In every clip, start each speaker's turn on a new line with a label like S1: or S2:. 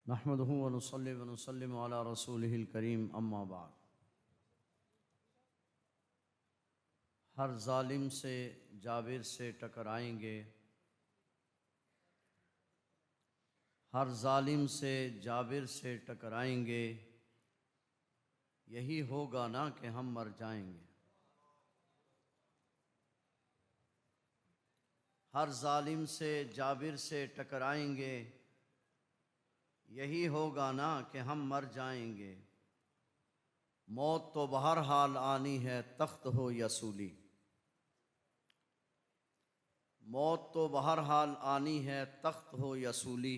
S1: نحمدہ ونصلی ونسلم علی رسولہ الکریم اما بعد۔ ہر ظالم سے جابر سے ٹکرائیں گے، ہر ظالم سے جابر سے ٹکرائیں گے، یہی ہوگا نا کہ ہم مر جائیں گے۔ ہر ظالم سے جابر سے ٹکرائیں گے، یہی ہوگا نا کہ ہم مر جائیں گے۔ موت تو بہرحال آنی ہے، تخت ہو یا سولی۔ موت تو بہرحال آنی ہے، تخت ہو یا سولی۔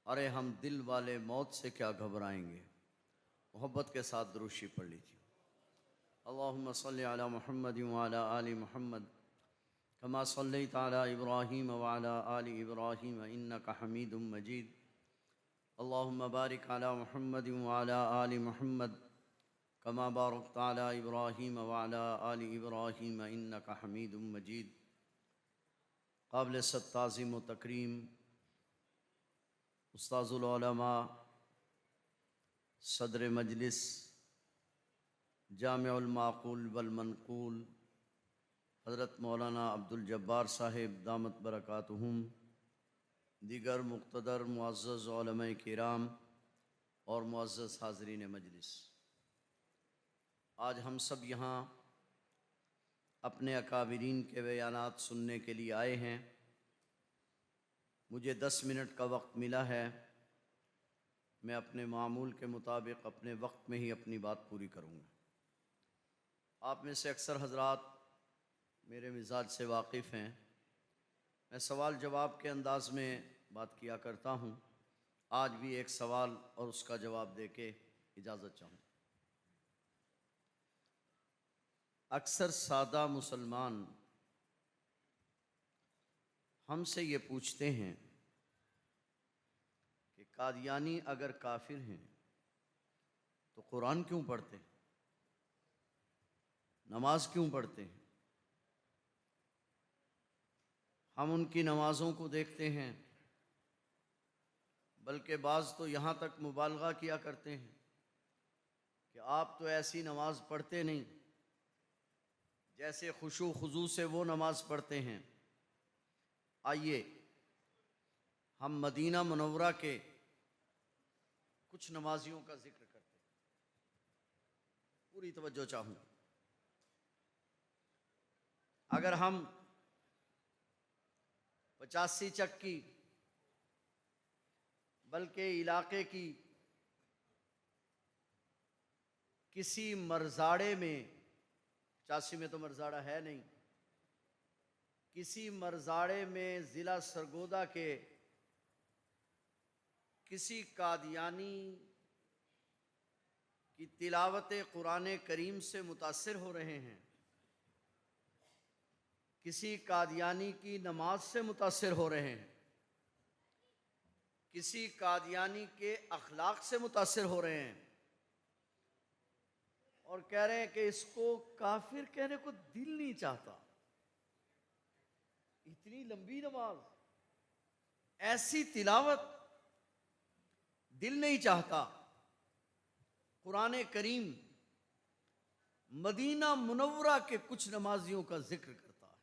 S1: ارے ہم دل والے موت سے کیا گھبرائیں گے۔ محبت کے ساتھ دروشی پڑھ لیجیے۔ اللہم صلی علی محمد وعلی آل محمد کما صلیت علی ابراہیم وعلی آل ابراہیم انک حمید مجید۔ اللہم بارک علی محمد وعلی آل محمد کما بارکت علی ابراہیم وعلی آل ابراہیم انک حمید مجید۔ قابل صد تعظیم و تکریم استاذ العلماء، صدر مجلس، جامع المعقول والمنقول، حضرت مولانا عبد الجبار صاحب دامت برکاتہم، دیگر مقتدر معزز علماء کرام اور معزز حاضرین مجلس، آج ہم سب یہاں اپنے اکابرین کے بیانات سننے کے لیے آئے ہیں۔ مجھے 10 منٹ کا وقت ملا ہے، میں اپنے معمول کے مطابق اپنے وقت میں ہی اپنی بات پوری کروں گا۔ آپ میں سے اکثر حضرات میرے مزاج سے واقف ہیں، میں سوال جواب کے انداز میں بات کیا کرتا ہوں۔ آج بھی ایک سوال اور اس کا جواب دے کے اجازت چاہوں۔ اکثر سادہ مسلمان ہم سے یہ پوچھتے ہیں کہ قادیانی اگر کافر ہیں تو قرآن کیوں پڑھتے ہیں، نماز کیوں پڑھتے ہیں؟ ہم ان کی نمازوں کو دیکھتے ہیں، بلکہ بعض تو یہاں تک مبالغہ کیا کرتے ہیں کہ آپ تو ایسی نماز پڑھتے نہیں جیسے خشوع و خضوع سے وہ نماز پڑھتے ہیں۔ آئیے ہم مدینہ منورہ کے کچھ نمازیوں کا ذکر کرتے ہیں۔ پوری توجہ چاہوں۔ اگر ہم 85 چک کی بلکہ علاقے کی کسی مرزاڑے میں، 85 میں تو مرزاڑا ہے نہیں، کسی مرزاڑے میں ضلع سرگودا کے کسی قادیانی کی تلاوت قرآن کریم سے متاثر ہو رہے ہیں، کسی قادیانی کی نماز سے متاثر ہو رہے ہیں، کسی قادیانی کے اخلاق سے متاثر ہو رہے ہیں، اور کہہ رہے ہیں کہ اس کو کافر کہنے کو دل نہیں چاہتا۔ اتنی لمبی نماز، ایسی تلاوت، دل نہیں چاہتا۔ قرآن کریم مدینہ منورہ کے کچھ نمازیوں کا ذکر کرتا ہے۔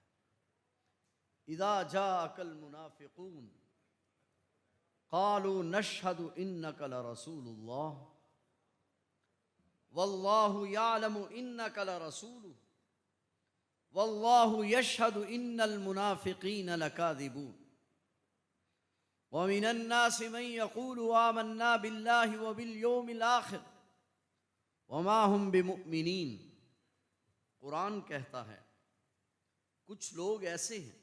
S1: اذا جاءک المنافقون قالوا نشہد انک لرسول اللہ واللہ یعلم انک لرسولہ واللہ یشہد ان المنافقین لکاذبون ومن الناس من یقول آمنا باللہ وبالیوم الآخر وما ہم بمؤمنین۔ قرآن کہتا ہے کچھ لوگ ایسے ہیں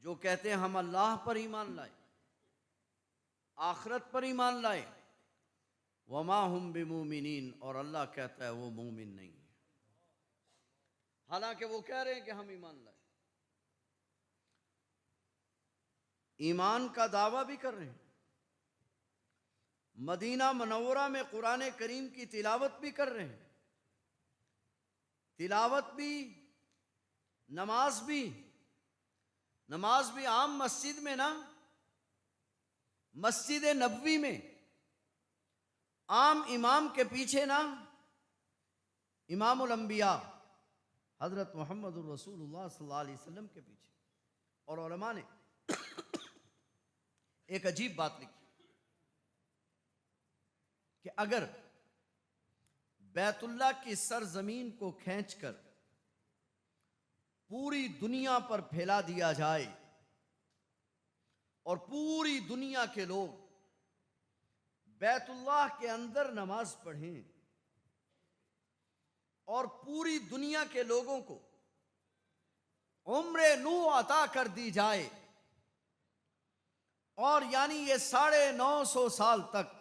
S1: جو کہتے ہیں ہم اللہ پر ایمان لائے، آخرت پر ایمان لائے، وما ہم بمؤمنین، اور اللہ کہتا ہے وہ مومن نہیں ہے، حالانکہ وہ کہہ رہے ہیں کہ ہم ایمان لائے، ایمان کا دعویٰ بھی کر رہے ہیں، مدینہ منورہ میں قرآن کریم کی تلاوت بھی کر رہے ہیں، تلاوت بھی، نماز بھی عام مسجد میں نا، مسجد نبوی میں عام امام کے پیچھے نہ، امام الانبیاء حضرت محمد الرسول اللہ صلی اللہ علیہ وسلم کے پیچھے. اور علماء نے ایک عجیب بات لکھی کہ اگر بیت اللہ کی سرزمین کو کھینچ کر پوری دنیا پر پھیلا دیا جائے اور پوری دنیا کے لوگ بیت اللہ کے اندر نماز پڑھیں اور پوری دنیا کے لوگوں کو عمر نو عطا کر دی جائے، اور یعنی یہ 950 سال تک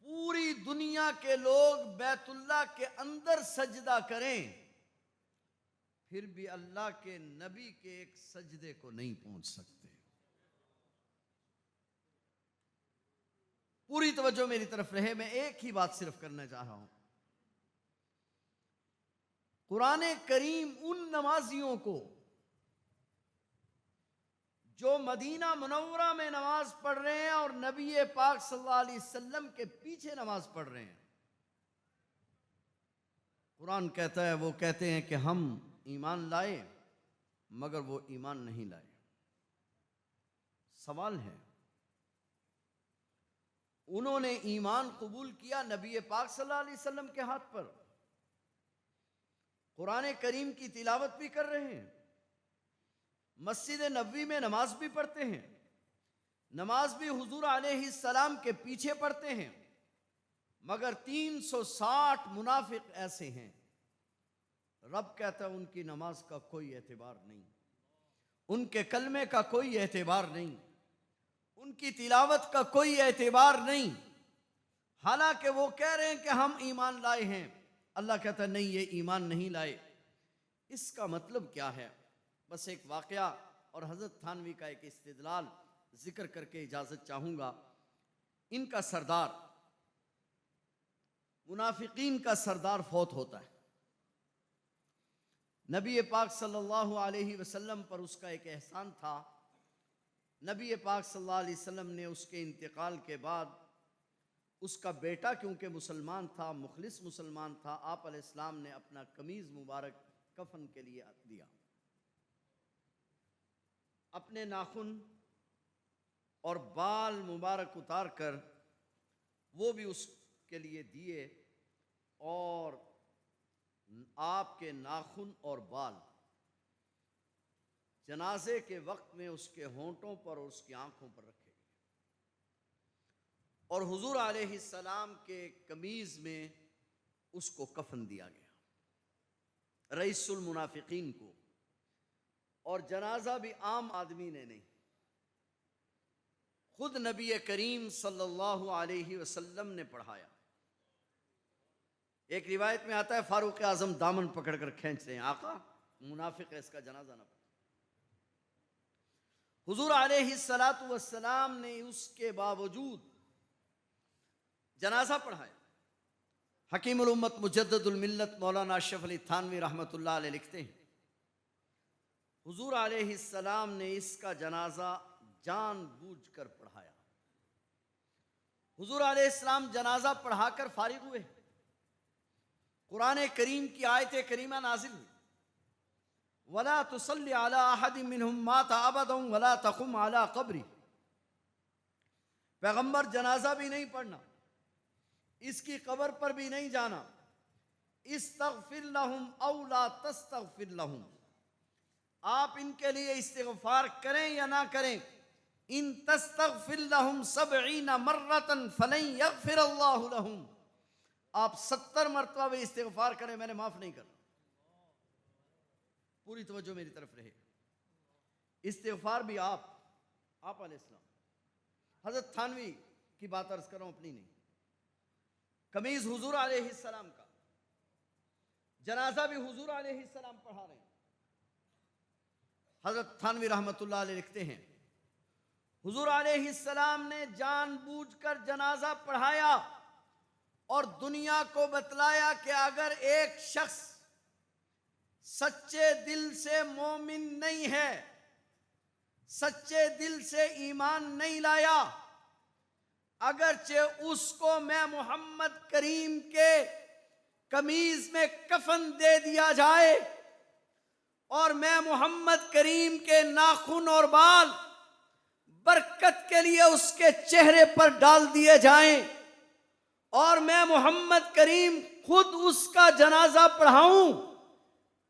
S1: پوری دنیا کے لوگ بیت اللہ کے اندر سجدہ کریں، پھر بھی اللہ کے نبی کے ایک سجدے کو نہیں پہنچ سکتے. پوری توجہ میری طرف رہے، میں ایک ہی بات صرف کرنا چاہ رہا ہوں. قرآن کریم ان نمازیوں کو جو مدینہ منورہ میں نماز پڑھ رہے ہیں اور نبی پاک صلی اللہ علیہ وسلم کے پیچھے نماز پڑھ رہے ہیں، قرآن کہتا ہے، وہ کہتے ہیں کہ ہم ایمان لائے مگر وہ ایمان نہیں لائے. سوال ہے، انہوں نے ایمان قبول کیا نبی پاک صلی اللہ علیہ وسلم کے ہاتھ پر، قرآن کریم کی تلاوت بھی کر رہے ہیں، مسجد نبوی میں نماز بھی پڑھتے ہیں، نماز بھی حضور علیہ السلام کے پیچھے پڑھتے ہیں، مگر 360 منافق ایسے ہیں، رب کہتا ہے ان کی نماز کا کوئی اعتبار نہیں، ان کے کلمے کا کوئی اعتبار نہیں، ان کی تلاوت کا کوئی اعتبار نہیں، حالانکہ وہ کہہ رہے ہیں کہ ہم ایمان لائے ہیں. اللہ کہتا ہے نہیں، یہ ایمان نہیں لائے. اس کا مطلب کیا ہے؟ بس ایک واقعہ اور حضرت تھانوی کا ایک استدلال ذکر کر کے اجازت چاہوں گا. ان کا سردار، منافقین کا سردار فوت ہوتا ہے. نبی پاک صلی اللہ علیہ وسلم پر اس کا ایک احسان تھا. نبی پاک صلی اللہ علیہ وسلم نے اس کے انتقال کے بعد اس کا بیٹا کیونکہ مسلمان تھا، مخلص مسلمان تھا، آپ علیہ السلام نے اپنا قمیض مبارک کفن کے لیے دیا، اپنے ناخن اور بال مبارک اتار کر وہ بھی اس کے لیے دیے، اور آپ کے ناخن اور بال جنازے کے وقت میں اس کے ہونٹوں پر اور اس کی آنکھوں پر رکھے گئے، اور حضور علیہ السلام کے قمیض میں اس کو کفن دیا گیا، رئیس المنافقین کو. اور جنازہ بھی عام آدمی نے نہیں، خود نبی کریم صلی اللہ علیہ وسلم نے پڑھایا. ایک روایت میں آتا ہے فاروق اعظم دامن پکڑ کر کھینچ رہے ہیں، آقا منافق ہے، اس کا جنازہ نہ پڑھ. حضور علیہ السلام نے اس کے باوجود جنازہ پڑھایا. حکیم الامت مجدد الملت مولانا اشرف علی تھانوی رحمۃ اللہ علیہ لکھتے ہیں، حضور علیہ السلام نے اس کا جنازہ جان بوجھ کر پڑھایا. حضور علیہ السلام جنازہ پڑھا کر فارغ ہوئے، قرآن کریم کی آیت کریمہ نازل ہوئی، وَلَا تُصَلِّ عَلَىٰ أَحَدٍ مِّنْهُمْ مَاتَ أَبَدًا وَلَا تَقُمْ عَلَىٰ قَبْرِهِ. پیغمبر جنازہ بھی نہیں پڑھنا، اس کی قبر پر بھی نہیں جانا. استغفر لهم او لا تستغفر لهم، آپ ان کے لیے استغفار کریں یا نہ کریں، ان تستغفر لهم 70 مرة فلن يغفر اللہ لهم، آپ 70 مرتبہ بھی استغفار کریں، میں نے معاف نہیں کرنا. پوری توجہ میری طرف رہے. استغفار بھی آپ علیہ السلام، حضرت تھانوی کی بات عرض کر رہا ہوں، اپنی نہیں. قمیض حضور علیہ السلام کا، جنازہ بھی حضور علیہ السلام پڑھا رہے ہیں. حضرت تھانوی رحمۃ اللہ علیہ لکھتے ہیں، حضور علیہ السلام نے جان بوجھ کر جنازہ پڑھایا اور دنیا کو بتلایا کہ اگر ایک شخص سچے دل سے مومن نہیں ہے سچے دل سے ایمان نہیں لایا، اگرچہ اس کو میں محمد کریم کے قمیض میں کفن دے دیا جائے اور میں محمد کریم کے ناخن اور بال برکت کے لیے اس کے چہرے پر ڈال دیے جائیں اور میں محمد کریم خود اس کا جنازہ پڑھاؤں،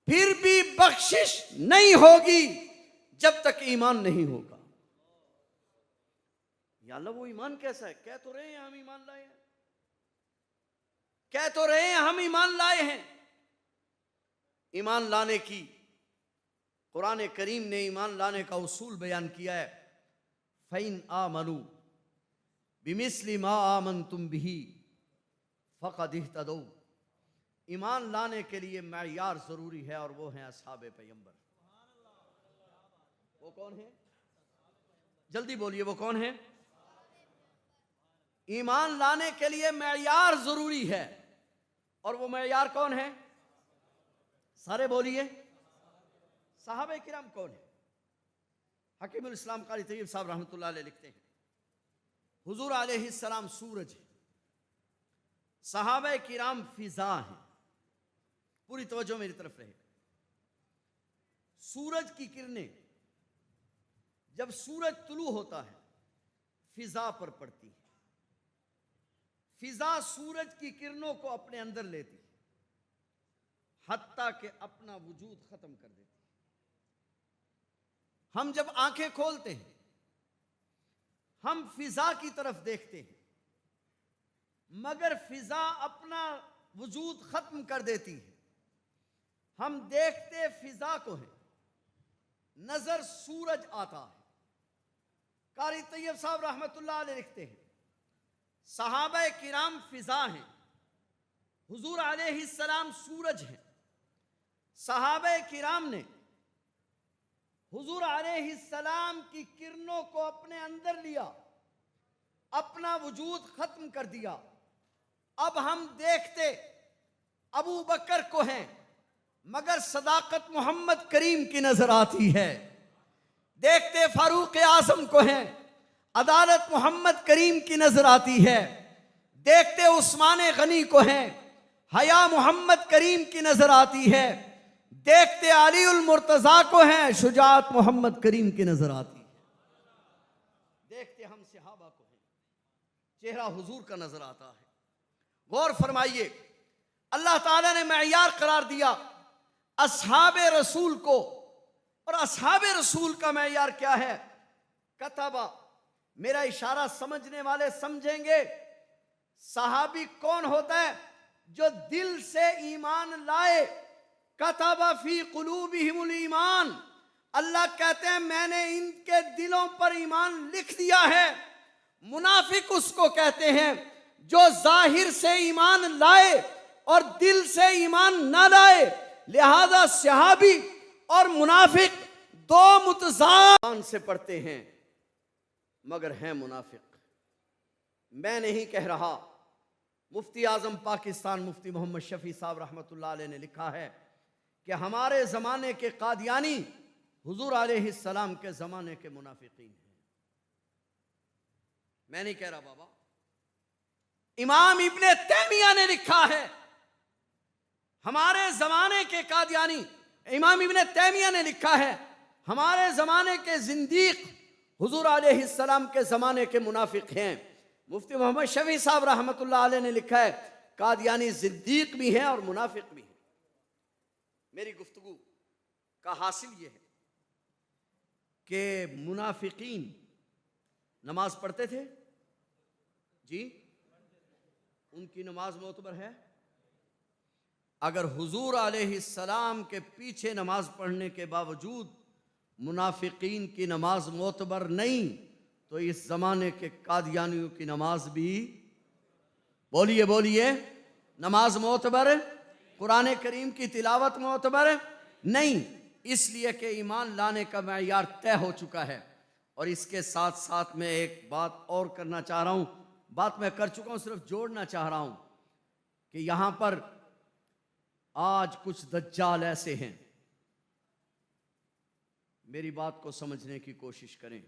S1: پھر بھی بخشش نہیں ہوگی جب تک ایمان نہیں ہوگا۔ یا اللہ وہ ایمان کیسا ہے؟ کہہ تو رہے ہیں ہم ایمان لائے ہیں، کہہ تو رہے ہیں ہم ایمان لائے ہیں۔ ایمان لانے کی قرآن کریم نے ایمان لانے کا اصول بیان کیا ہے، فَإِنْ آمَنُوا بِمِثْلِ مَا آمَنْتُمْ بِهِ فَقَدْ اهْتَدَوْا۔ ایمان لانے کے لیے معیار ضروری ہے اور وہ ہیں اصحاب پیغمبر۔ وہ کون ہیں؟ جلدی بولیے، وہ کون ہیں؟ ایمان لانے کے لیے معیار ضروری ہے اور وہ معیار کون ہے؟ سارے بولیے، صحابہ کرام کون ہیں؟ حکیم الاسلام قاری طیب صاحب رحمۃ اللہ علیہ لکھتے ہیں حضور علیہ السلام سورج ہیں، صحابہ کرام فضا ہیں۔ پوری توجہ میری طرف رہے۔ سورج کی کرنیں جب سورج طلوع ہوتا ہے فضا پر پڑتی ہے، فضا سورج کی کرنوں کو اپنے اندر لیتی حتیٰ کہ اپنا وجود ختم کر دیتی۔ ہم جب آنکھیں کھولتے ہیں ہم فضا کی طرف دیکھتے ہیں، مگر فضا اپنا وجود ختم کر دیتی ہے۔ ہم دیکھتے فضا کو ہیں، نظر سورج آتا ہے۔ قاری طیب صاحب رحمت اللہ علیہ لکھتے ہیں صحابہ کرام فضا ہیں، حضور علیہ السلام سورج ہیں۔ صحابہ کرام نے حضور علیہ السلام کی کرنوں کو اپنے اندر لیا، اپنا وجود ختم کر دیا۔ اب ہم دیکھتے ابو بکر کو ہیں، مگر صداقت محمد کریم کی نظر آتی ہے۔ دیکھتے فاروق اعظم کو ہیں، عدالت محمد کریم کی نظر آتی ہے۔ دیکھتے عثمان غنی کو ہیں، حیا محمد کریم کی نظر آتی ہے۔ دیکھتے علی المرتضیٰ کو ہیں، شجاعت محمد کریم کی نظر آتی ہے۔ دیکھتے ہم صحابہ کو ہیں، چہرہ حضور کا نظر آتا ہے۔ غور فرمائیے، اللہ تعالیٰ نے معیار قرار دیا اصحاب رسول کو، اور اصحاب رسول کا معیار کیا ہے؟ کتبہ، میرا اشارہ سمجھنے والے سمجھیں گے۔ صحابی کون ہوتا ہے؟ جو دل سے ایمان لائے۔ کتب فی قلوبہم الایمان، اللہ کہتے ہیں میں نے ان کے دلوں پر ایمان لکھ دیا ہے۔ منافق اس کو کہتے ہیں جو ظاہر سے ایمان لائے اور دل سے ایمان نہ لائے۔ لہذا صحابی اور منافق دو متضاد سے پڑھتے ہیں مگر ہیں منافق۔ میں نہیں کہہ رہا، مفتی اعظم پاکستان مفتی محمد شفیع صاحب رحمۃ اللہ علیہ نے لکھا ہے کہ ہمارے زمانے کے قادیانی حضور علیہ السلام کے زمانے کے منافقین ہیں۔ میں نہیں کہہ رہا بابا، امام ابن تیمیہ نے لکھا ہے ہمارے زمانے کے قادیانی، امام ابن تیمیہ نے لکھا ہے ہمارے زمانے کے زندیق حضور علیہ السلام کے زمانے کے منافق ہیں۔ مفتی محمد شفیع صاحب رحمۃ اللہ علیہ نے لکھا ہے قادیانی زندیق بھی ہیں اور منافق بھی ہیں۔ میری گفتگو کا حاصل یہ ہے کہ منافقین نماز پڑھتے تھے؟ جی، ان کی نماز معتبر ہے؟ اگر حضور علیہ السلام کے پیچھے نماز پڑھنے کے باوجود منافقین کی نماز معتبر نہیں تو اس زمانے کے قادیانیوں کی نماز بھی، بولیے بولیے، نماز معتبر، قرآن کریم کی تلاوت معتبر نہیں، اس لیے کہ ایمان لانے کا معیار طے ہو چکا ہے۔ اور اس کے ساتھ ساتھ میں ایک بات اور کرنا چاہ رہا ہوں، بات میں کر چکا ہوں، صرف جوڑنا چاہ رہا ہوں کہ یہاں پر آج کچھ دجال ایسے ہیں میری بات کو سمجھنے کی کوشش کریں.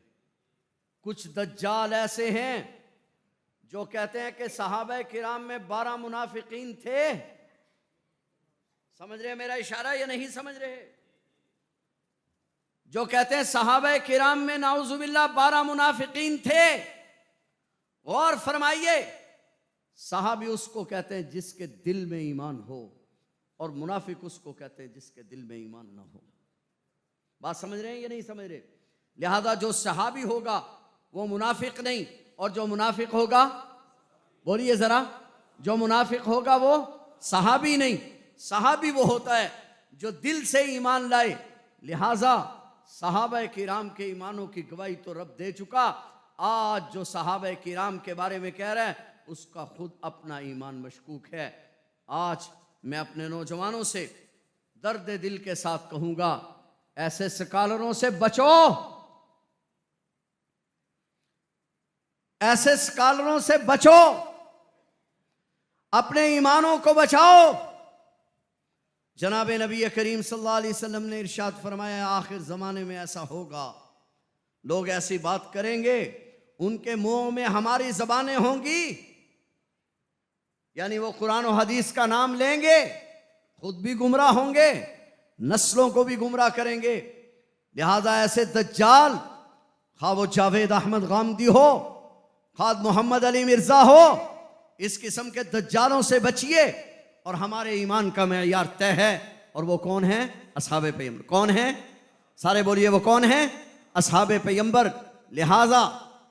S1: کچھ دجال ایسے ہیں جو کہتے ہیں کہ صحابہ کرام میں 12 منافقین تھے. سمجھ رہے ہیں میرا اشارہ یا نہیں سمجھ رہے؟ جو کہتے ہیں صحابہ کرام میں نعوذ باللہ 12 منافقین تھے. غور فرمائیے، صحابی اس کو کہتے ہیں جس کے دل میں ایمان ہو، اور منافق اس کو کہتے ہیں جس کے دل میں ایمان نہ ہو. بات سمجھ رہے ہیں یا نہیں سمجھ رہے؟ لہذا جو صحابی ہوگا وہ منافق نہیں، اور جو منافق ہوگا، بولیے ذرا، جو منافق ہوگا وہ صحابی نہیں. صحابی وہ ہوتا ہے جو دل سے ایمان لائے. لہذا صحابہ کرام کے ایمانوں کی گواہی تو رب دے چکا. آج جو صحابہ کرام کے بارے میں کہہ رہا ہے اس کا خود اپنا ایمان مشکوک ہے. آج میں اپنے نوجوانوں سے درد دل کے ساتھ کہوں گا، ایسے سکالروں سے بچو، ایسے سکالروں سے بچو، اپنے ایمانوں کو بچاؤ. جناب نبی کریم صلی اللہ علیہ وسلم نے ارشاد فرمایا آخر زمانے میں ایسا ہوگا، لوگ ایسی بات کریں گے، ان کے منہوں میں ہماری زبانیں ہوں گی، یعنی وہ قرآن و حدیث کا نام لیں گے، خود بھی گمراہ ہوں گے، نسلوں کو بھی گمراہ کریں گے. لہذا ایسے دجال، خواہ وہ جاوید احمد غامدی ہو، خواہ محمد علی مرزا ہو، اس قسم کے دجالوں سے بچیے. اور ہمارے ایمان کا معیار طے ہے، اور وہ کون ہیں؟ اصحاب پیغمبر. کون ہیں؟ سارے بولیے، وہ کون ہیں؟ اصحاب پیغمبر. لہذا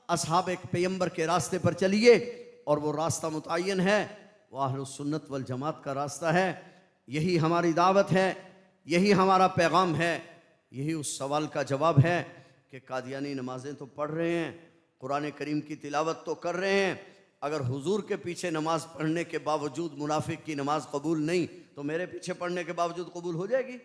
S1: اصحاب پیغمبر کے راستے پر چلیے، اور وہ راستہ متعین ہے، وہ اہل السنت والجماعت کا راستہ ہے. یہی ہماری دعوت ہے، یہی ہمارا پیغام ہے. یہی اس سوال کا جواب ہے کہ قادیانی نمازیں تو پڑھ رہے ہیں، قرآن کریم کی تلاوت تو کر رہے ہیں، اگر حضور کے پیچھے نماز پڑھنے کے باوجود منافق کی نماز قبول نہیں تو میرے پیچھے پڑھنے کے باوجود قبول ہو جائے گی؟